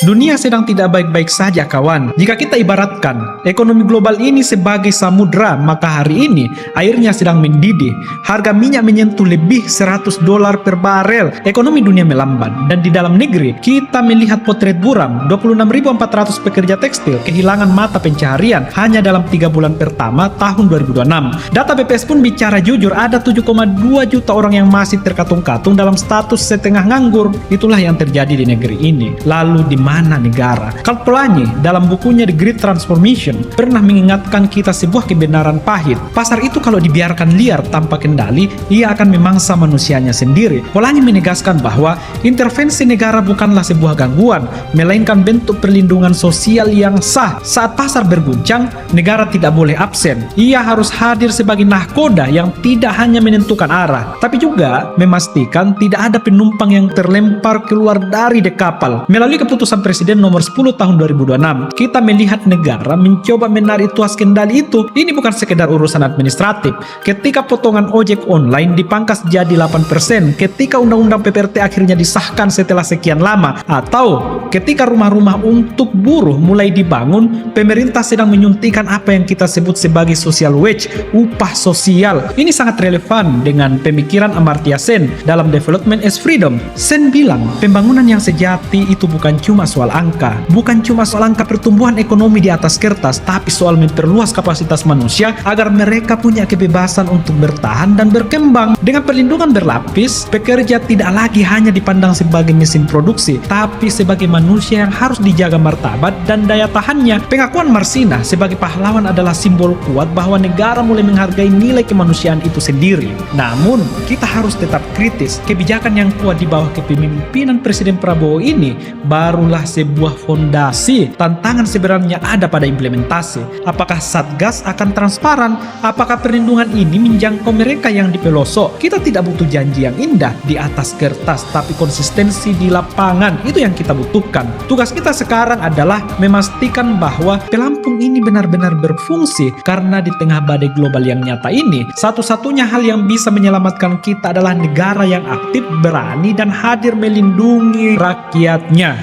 Dunia sedang tidak baik-baik saja, kawan. Jika kita ibaratkan ekonomi global ini sebagai samudra, maka hari ini airnya sedang mendidih. Harga minyak menyentuh lebih $100 per barel. Ekonomi dunia melambat. Dan di dalam negeri, kita melihat potret buram. 26.400 pekerja tekstil kehilangan mata pencaharian hanya dalam 3 bulan pertama tahun 2026. Data BPS pun bicara jujur, ada 7,2 juta orang yang masih terkatung-katung dalam status setengah nganggur. Itulah yang terjadi di negeri ini. Lalu di mana negara? Karl Polanyi dalam bukunya The Great Transformation pernah mengingatkan kita sebuah kebenaran pahit. Pasar itu kalau dibiarkan liar tanpa kendali, ia akan memangsa manusianya sendiri. Polanyi menegaskan bahwa intervensi negara bukanlah sebuah gangguan, melainkan bentuk perlindungan sosial yang sah. Saat pasar berguncang, negara tidak boleh absen. Ia harus hadir sebagai nahkoda yang tidak hanya menentukan arah, tapi juga memastikan tidak ada penumpang yang terlempar keluar dari dek kapal. Melalui keputusan Presiden nomor 10 tahun 2026, kita melihat negara mencoba menarik tuas kendali itu. Ini bukan sekedar urusan administratif. Ketika potongan ojek online dipangkas jadi 8%, ketika undang-undang PPRT akhirnya disahkan setelah sekian lama, atau ketika rumah-rumah untuk buruh mulai dibangun, pemerintah sedang menyuntikkan apa yang kita sebut sebagai social wage, upah sosial. Ini sangat relevan dengan pemikiran Amartya Sen dalam Development as Freedom. Sen bilang, pembangunan yang sejati itu bukan cuma soal angka, bukan cuma soal angka pertumbuhan ekonomi di atas kertas, tapi soal memperluas kapasitas manusia agar mereka punya kebebasan untuk bertahan dan berkembang. Dengan perlindungan berlapis, pekerja tidak lagi hanya dipandang sebagai mesin produksi, tapi sebagai manusia yang harus dijaga martabat dan daya tahannya. Pengakuan Marsina sebagai pahlawan adalah simbol kuat bahwa negara mulai menghargai nilai kemanusiaan itu sendiri. Namun, kita harus tetap kritis. Kebijakan yang kuat di bawah kepemimpinan Presiden Prabowo ini barulah sebuah fondasi. Tantangan sebenarnya ada pada implementasi. Apakah Satgas akan transparan? Apakah perlindungan ini menjangkau mereka yang di pelosok? Kita tidak butuh janji yang indah di atas kertas, tapi konsistensi di lapangan. Itu yang kita butuhkan. Tugas kita sekarang adalah memastikan bahwa pelampung ini benar-benar berfungsi, karena di tengah badai global yang nyata ini, satu-satunya hal yang bisa menyelamatkan kita adalah negara yang aktif, berani, dan hadir melindungi rakyatnya.